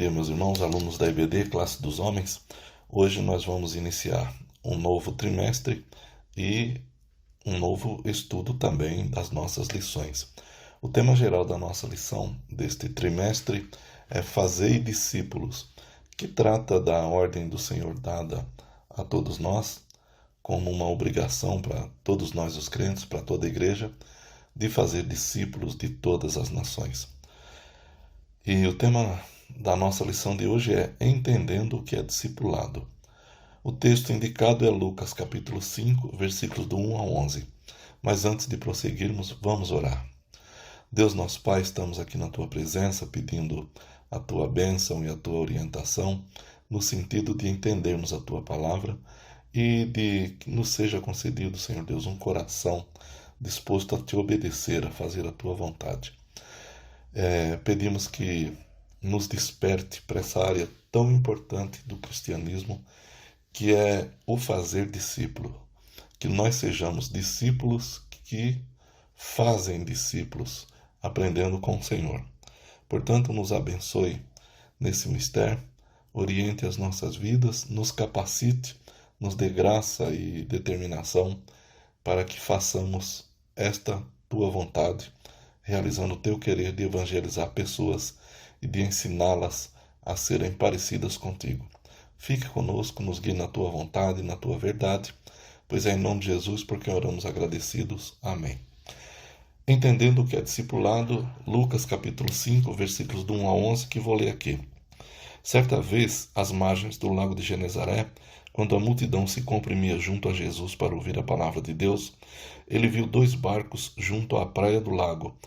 dia, meus irmãos, alunos da IBD, classe dos homens. Hoje nós vamos iniciar um novo trimestre e um novo estudo também das nossas lições. O tema geral da nossa lição deste trimestre é Fazei discípulos, que trata da ordem do Senhor dada a todos nós, como uma obrigação para todos nós os crentes, para toda a igreja, de fazer discípulos de todas as nações. E o tema da nossa lição de hoje é Entendendo o que é discipulado. O texto indicado é Lucas capítulo 5, versículos do 1 ao 11. Mas antes de prosseguirmos, vamos orar. Deus nosso Pai, estamos aqui na Tua presença pedindo a Tua bênção e a Tua orientação no sentido de entendermos a Tua palavra e de que nos seja concedido, Senhor Deus, um coração disposto a Te obedecer, a fazer a Tua vontade. Pedimos que nos desperte para essa área tão importante do cristianismo, que é o fazer discípulo. Que nós sejamos discípulos que fazem discípulos, aprendendo com o Senhor. Portanto, nos abençoe nesse mistério, oriente as nossas vidas, nos capacite, nos dê graça e determinação para que façamos esta Tua vontade, realizando o Teu querer de evangelizar pessoas e de ensiná-las a serem parecidas contigo. Fique conosco, nos guie na Tua vontade e na Tua verdade, pois é em nome de Jesus porque oramos agradecidos. Amém. Entendendo o que é discipulado, Lucas capítulo 5, versículos do 1 a 11, que vou ler aqui. Certa vez, às margens do lago de Genezaré, quando a multidão se comprimia junto a Jesus para ouvir a palavra de Deus, ele viu 2 barcos junto à praia do lago.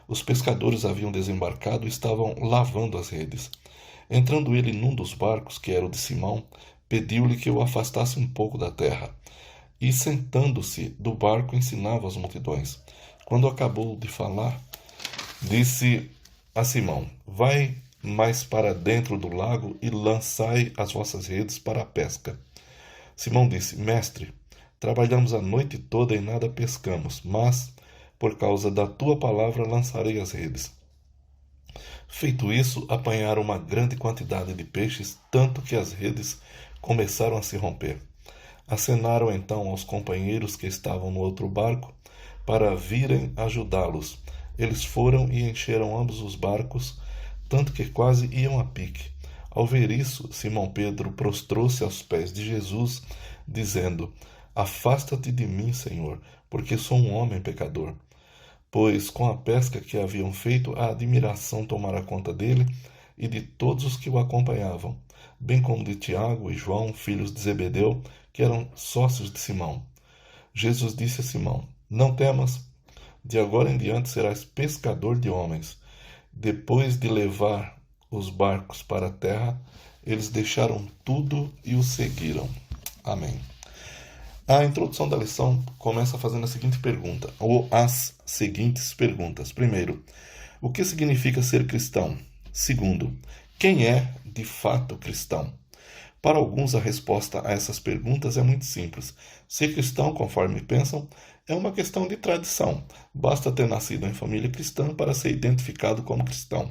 Os pescadores haviam desembarcado e estavam lavando as redes. Entrando ele num dos barcos, que era o de Simão, pediu-lhe que o afastasse um pouco da terra. E, sentando-se do barco, ensinava as multidões. Quando acabou de falar, disse a Simão: Vai mais para dentro do lago e lançai as vossas redes para a pesca. Simão disse: Mestre, trabalhamos a noite toda e nada pescamos, mas, por causa da tua palavra, lançarei as redes. Feito isso, apanharam uma grande quantidade de peixes, tanto que as redes começaram a se romper. Acenaram então aos companheiros que estavam no outro barco para virem ajudá-los. Eles foram e encheram ambos os barcos, tanto que quase iam a pique. Ao ver isso, Simão Pedro prostrou-se aos pés de Jesus, dizendo: Afasta-te de mim, Senhor, porque sou um homem pecador. Pois com a pesca que haviam feito, a admiração tomara conta dele e de todos os que o acompanhavam, bem como de Tiago e João, filhos de Zebedeu, que eram sócios de Simão. Jesus disse a Simão: Não temas, de agora em diante serás pescador de homens. Depois de levar os barcos para a terra, eles deixaram tudo e o seguiram. Amém. A introdução da lição começa fazendo a seguinte pergunta, ou as seguintes perguntas. Primeiro, o que significa ser cristão? Segundo, quem é de fato cristão? Para alguns, a resposta a essas perguntas é muito simples. Ser cristão, conforme pensam, é uma questão de tradição. Basta ter nascido em família cristã para ser identificado como cristão.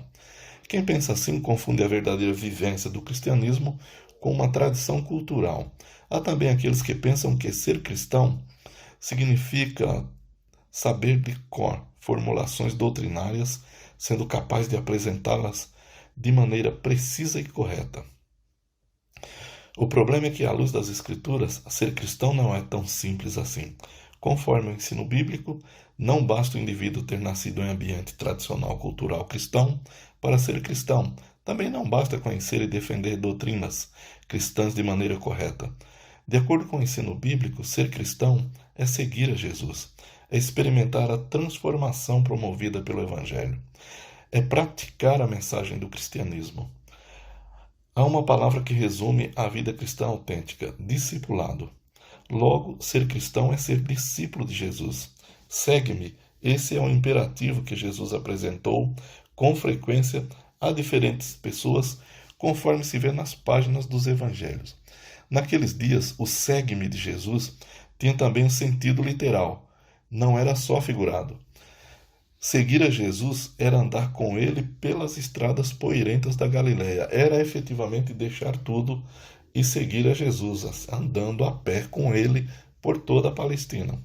Quem pensa assim confunde a verdadeira vivência do cristianismo com uma tradição cultural. Há também aqueles que pensam que ser cristão significa saber de cor formulações doutrinárias, sendo capaz de apresentá-las de maneira precisa e correta. O problema é que, à luz das Escrituras, ser cristão não é tão simples assim. Conforme o ensino bíblico, não basta o indivíduo ter nascido em ambiente tradicional cultural cristão para ser cristão. Também não basta conhecer e defender doutrinas cristãs de maneira correta. De acordo com o ensino bíblico, ser cristão é seguir a Jesus, é experimentar a transformação promovida pelo Evangelho, é praticar a mensagem do cristianismo. Há uma palavra que resume a vida cristã autêntica: discipulado. Logo, ser cristão é ser discípulo de Jesus. Segue-me. Esse é o imperativo que Jesus apresentou com frequência a diferentes pessoas, conforme se vê nas páginas dos evangelhos. Naqueles dias, o segue-me de Jesus tinha também um sentido literal, não era só figurado. Seguir a Jesus era andar com ele pelas estradas poeirentas da Galileia. Era efetivamente deixar tudo e seguir a Jesus, andando a pé com ele por toda a Palestina.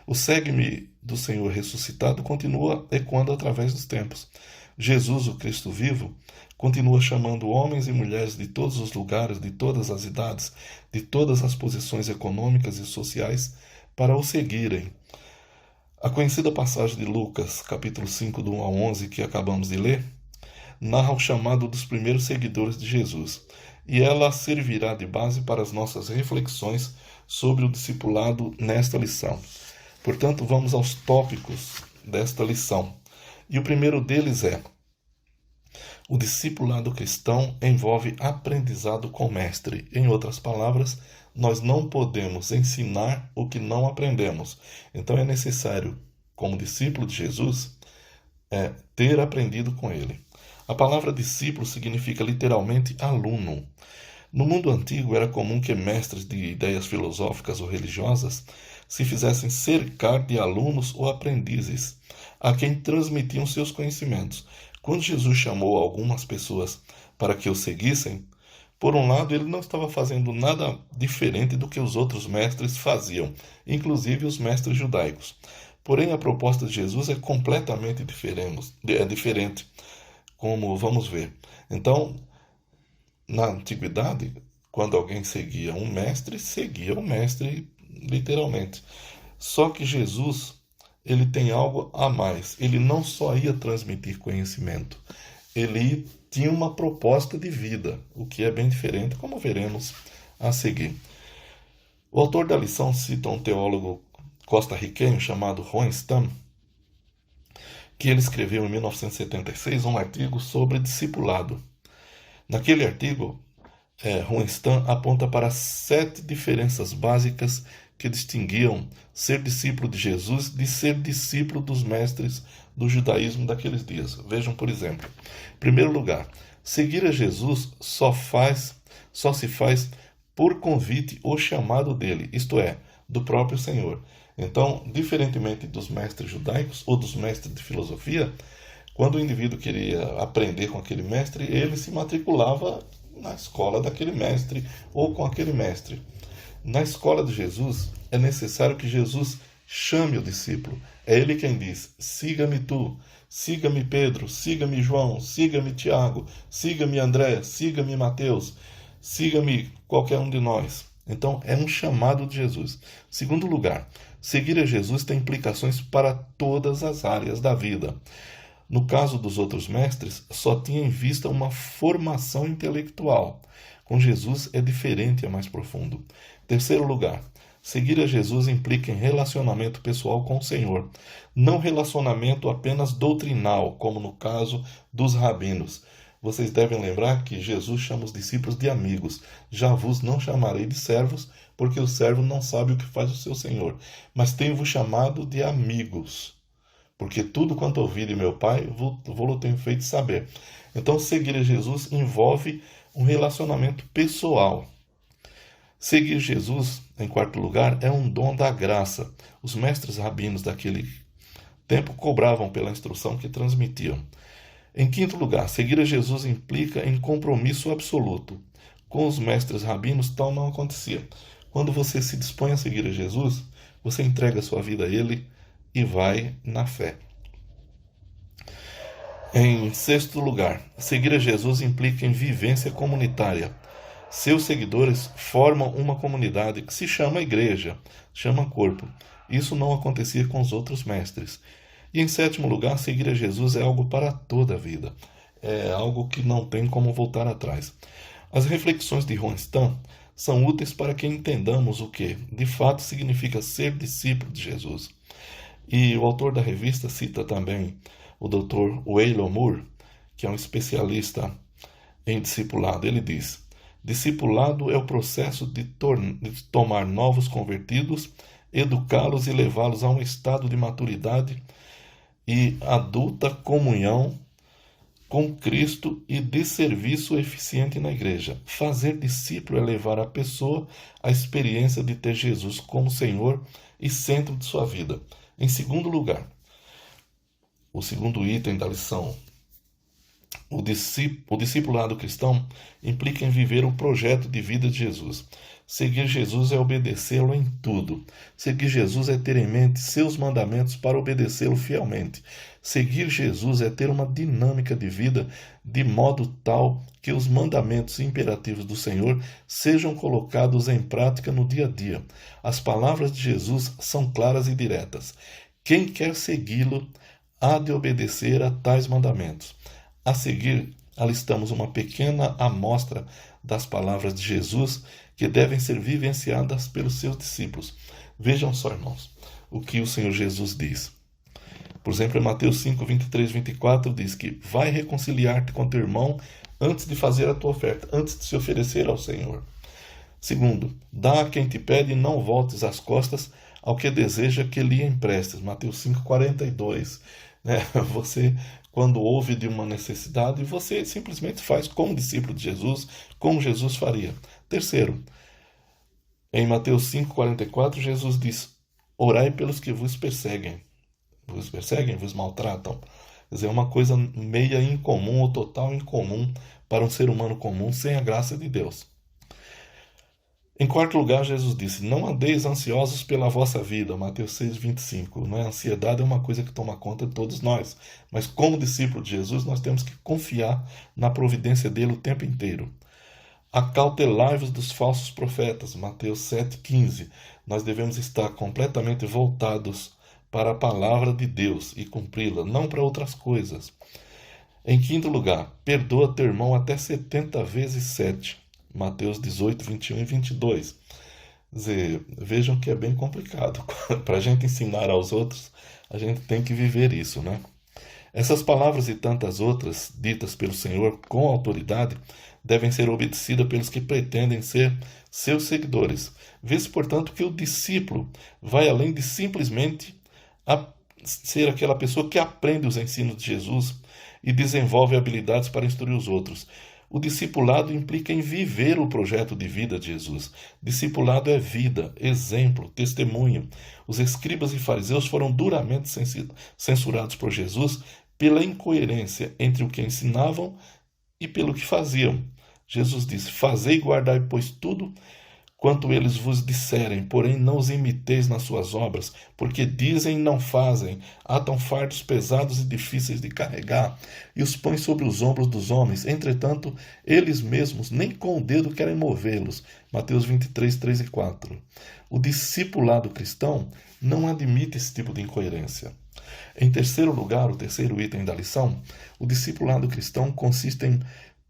O segue-me do Senhor ressuscitado continua ecoando através dos tempos. Jesus, o Cristo vivo, continua chamando homens e mulheres de todos os lugares, de todas as idades, de todas as posições econômicas e sociais para o seguirem. A conhecida passagem de Lucas, capítulo 5, do 1 ao 11, que acabamos de ler, narra o chamado dos primeiros seguidores de Jesus, e ela servirá de base para as nossas reflexões sobre o discipulado nesta lição. Portanto, vamos aos tópicos desta lição. E o primeiro deles é: o discipulado cristão envolve aprendizado com o mestre. Em outras palavras, nós não podemos ensinar o que não aprendemos. Então é necessário, como discípulo de Jesus, ter aprendido com ele. A palavra discípulo significa literalmente aluno. No mundo antigo era comum que mestres de ideias filosóficas ou religiosas se fizessem cercar de alunos ou aprendizes, a quem transmitiam seus conhecimentos. Quando Jesus chamou algumas pessoas para que o seguissem, por um lado, ele não estava fazendo nada diferente do que os outros mestres faziam, inclusive os mestres judaicos. Porém, a proposta de Jesus é completamente diferente, como vamos ver. Então, na antiguidade, quando alguém seguia o mestre literalmente. Só que Jesus, ele tem algo a mais. Ele não só ia transmitir conhecimento, ele tinha uma proposta de vida, o que é bem diferente, como veremos a seguir. O autor da lição cita um teólogo costarriquenho chamado Juan Stam, que ele escreveu em 1976 um artigo sobre discipulado. Naquele artigo, Juan Stam aponta para 7 diferenças básicas que distinguiam ser discípulo de Jesus de ser discípulo dos mestres do judaísmo daqueles dias. Vejam, por exemplo, em primeiro lugar, seguir a Jesus só se faz por convite ou chamado dele, isto é, do próprio Senhor. Então, diferentemente dos mestres judaicos ou dos mestres de filosofia, quando o indivíduo queria aprender com aquele mestre, ele se matriculava na escola daquele mestre ou com aquele mestre. Na escola de Jesus, é necessário que Jesus chame o discípulo. É ele quem diz: siga-me tu, siga-me Pedro, siga-me João, siga-me Tiago, siga-me André, siga-me Mateus, siga-me qualquer um de nós. Então, é um chamado de Jesus. Segundo lugar, seguir a Jesus tem implicações para todas as áreas da vida. No caso dos outros mestres, só tinha em vista uma formação intelectual. Com Jesus é diferente, é mais profundo. Terceiro lugar, seguir a Jesus implica em relacionamento pessoal com o Senhor, não relacionamento apenas doutrinal, como no caso dos rabinos. Vocês devem lembrar que Jesus chama os discípulos de amigos. Já vos não chamarei de servos, porque o servo não sabe o que faz o seu Senhor, mas tenho-vos chamado de amigos, porque tudo quanto ouvi de meu Pai, vou-lo tenho feito saber. Então, seguir a Jesus envolve um relacionamento pessoal. Seguir Jesus, em quarto lugar, é um dom da graça. Os mestres rabinos daquele tempo cobravam pela instrução que transmitiam. Em quinto lugar, seguir a Jesus implica em compromisso absoluto. Com os mestres rabinos, tal não acontecia. Quando você se dispõe a seguir a Jesus, você entrega sua vida a Ele e vai na fé. Em sexto lugar, seguir a Jesus implica em vivência comunitária. Seus seguidores formam uma comunidade que se chama igreja, chama corpo. Isso não acontecia com os outros mestres. E em sétimo lugar, seguir a Jesus é algo para toda a vida. É algo que não tem como voltar atrás. As reflexões de Juan Stam são úteis para que entendamos o que, de fato, significa ser discípulo de Jesus. E o autor da revista cita também o Dr. Waylon Moore, que é um especialista em discipulado. Ele diz: discipulado é o processo de tomar novos convertidos, educá-los e levá-los a um estado de maturidade e adulta comunhão com Cristo e de serviço eficiente na igreja. Fazer discípulo é levar a pessoa à experiência de ter Jesus como Senhor e centro de sua vida. Em segundo lugar, O segundo item da lição: o discipulado cristão implica em viver o projeto de vida de Jesus. Seguir Jesus é obedecê-lo em tudo. Seguir Jesus é ter em mente seus mandamentos para obedecê-lo fielmente. Seguir Jesus é ter uma dinâmica de vida de modo tal que os mandamentos e imperativos do Senhor sejam colocados em prática no dia a dia. As palavras de Jesus são claras e diretas. Quem quer segui-lo há de obedecer a tais mandamentos. A seguir, alistamos uma pequena amostra das palavras de Jesus que devem ser vivenciadas pelos seus discípulos. Vejam só, irmãos, o que o Senhor Jesus diz. Por exemplo, em Mateus 5, 23, 24, diz que vai reconciliar-te com teu irmão antes de fazer a tua oferta, antes de se oferecer ao Senhor. Segundo, dá a quem te pede e não voltes as costas ao que deseja que lhe emprestes. Mateus 5, 42. Você, quando ouve de uma necessidade, você simplesmente faz como discípulo de Jesus, como Jesus faria. Terceiro, em Mateus 5, 44, Jesus diz: orai pelos que vos perseguem. Vos perseguem, vos maltratam. Quer dizer, é uma coisa meia incomum ou total incomum para um ser humano comum sem a graça de Deus. Em quarto lugar, Jesus disse: não andeis ansiosos pela vossa vida. Mateus 6, 25. A ansiedade é uma coisa que toma conta de todos nós. Mas como discípulo de Jesus, nós temos que confiar na providência dele o tempo inteiro. Acautelai-vos dos falsos profetas. Mateus 7, 15. Nós devemos estar completamente voltados para a palavra de Deus e cumpri-la, não para outras coisas. Em quinto lugar, perdoa teu irmão até 70 vezes 7. Mateus 18, 21 e 22. Quer dizer, vejam que é bem complicado. Para a gente ensinar aos outros, a gente tem que viver isso, né? Essas palavras e tantas outras, ditas pelo Senhor com autoridade, devem ser obedecidas pelos que pretendem ser seus seguidores. Vê-se, portanto, que o discípulo vai além de simplesmente ser aquela pessoa que aprende os ensinos de Jesus e desenvolve habilidades para instruir os outros. O discipulado implica em viver o projeto de vida de Jesus. Discipulado é vida, exemplo, testemunho. Os escribas e fariseus foram duramente censurados por Jesus pela incoerência entre o que ensinavam e pelo que faziam. Jesus disse: fazei e guardai, pois, tudo quanto eles vos disserem, porém não os imiteis nas suas obras, porque dizem e não fazem, atam fardos pesados e difíceis de carregar, e os põem sobre os ombros dos homens, entretanto, eles mesmos nem com o dedo querem movê-los. Mateus 23, 3 e 4. O discipulado cristão não admite esse tipo de incoerência. Em terceiro lugar, o terceiro item da lição, o discipulado cristão consiste em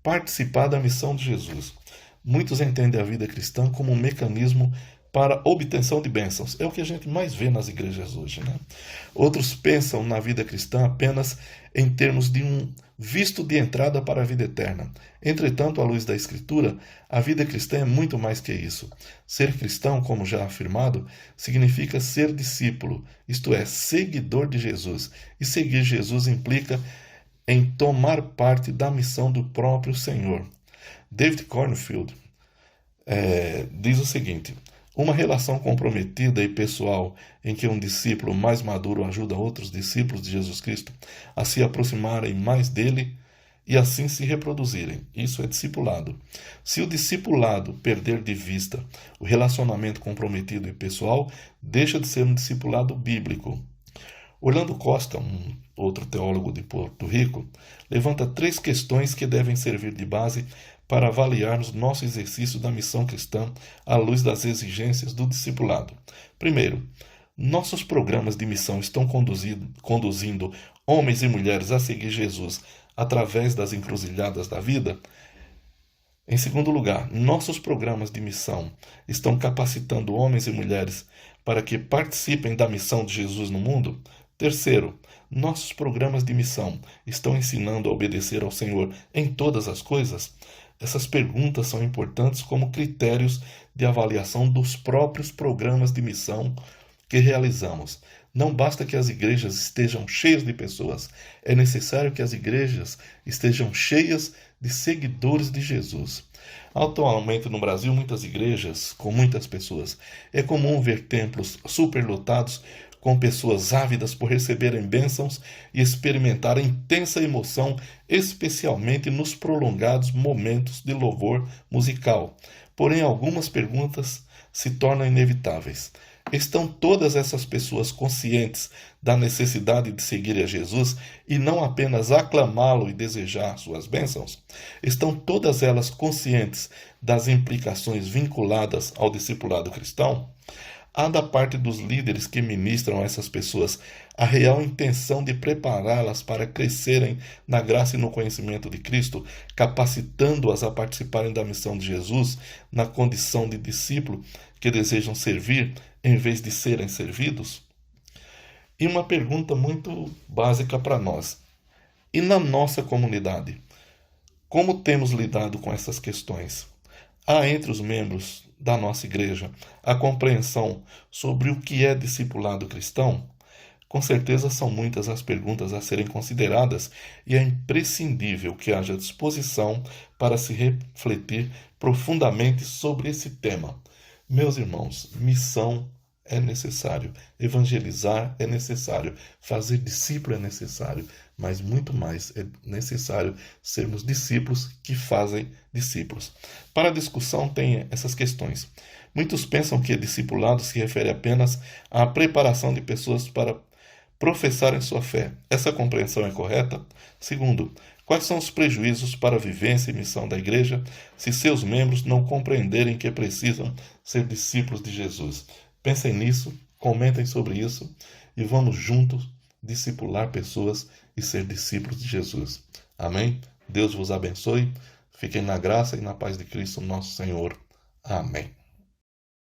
participar da missão de Jesus. Muitos entendem a vida cristã como um mecanismo para obtenção de bênçãos. É o que a gente mais vê nas igrejas hoje, né? Outros pensam na vida cristã apenas em termos de um visto de entrada para a vida eterna. Entretanto, à luz da Escritura, a vida cristã é muito mais que isso. Ser cristão, como já afirmado, significa ser discípulo, isto é, seguidor de Jesus. E seguir Jesus implica em tomar parte da missão do próprio Senhor. David Cornfield diz o seguinte: uma relação comprometida e pessoal em que um discípulo mais maduro ajuda outros discípulos de Jesus Cristo a se aproximarem mais dele e assim se reproduzirem. Isso é discipulado. Se o discipulado perder de vista o relacionamento comprometido e pessoal, deixa de ser um discipulado bíblico. Orlando Costa, um outro teólogo de Porto Rico, levanta 3 questões que devem servir de base para avaliarmos nosso exercício da missão cristã à luz das exigências do discipulado. Primeiro, nossos programas de missão estão conduzindo homens e mulheres a seguir Jesus através das encruzilhadas da vida? Em segundo lugar, nossos programas de missão estão capacitando homens e mulheres para que participem da missão de Jesus no mundo? Terceiro, nossos programas de missão estão ensinando a obedecer ao Senhor em todas as coisas? Essas perguntas são importantes como critérios de avaliação dos próprios programas de missão que realizamos. Não basta que as igrejas estejam cheias de pessoas, é necessário que as igrejas estejam cheias de seguidores de Jesus. Atualmente no Brasil, muitas igrejas com muitas pessoas. É comum ver templos superlotados com pessoas ávidas por receberem bênçãos e experimentar intensa emoção, especialmente nos prolongados momentos de louvor musical. Porém, algumas perguntas se tornam inevitáveis. Estão todas essas pessoas conscientes da necessidade de seguir a Jesus e não apenas aclamá-lo e desejar suas bênçãos? Estão todas elas conscientes das implicações vinculadas ao discipulado cristão? Há da parte dos líderes que ministram a essas pessoas a real intenção de prepará-las para crescerem na graça e no conhecimento de Cristo, capacitando-as a participarem da missão de Jesus na condição de discípulo que desejam servir em vez de serem servidos? E uma pergunta muito básica para nós. E na nossa comunidade, como temos lidado com essas questões? Há entre os membros da nossa igreja a compreensão sobre o que é discipulado cristão? Com certeza são muitas as perguntas a serem consideradas e é imprescindível que haja disposição para se refletir profundamente sobre esse tema. Meus irmãos, missão é necessário, evangelizar é necessário, fazer discípulo é necessário, mas muito mais é necessário sermos discípulos que fazem discípulos. Para a discussão tem essas questões. Muitos pensam que discipulado se refere apenas à preparação de pessoas para professarem sua fé. Essa compreensão é correta? Segundo, quais são os prejuízos para a vivência e missão da igreja se seus membros não compreenderem que precisam ser discípulos de Jesus? Pensem nisso, comentem sobre isso e vamos juntos discipular pessoas e ser discípulos de Jesus. Amém? Deus vos abençoe. Fiquem na graça e na paz de Cristo, nosso Senhor. Amém.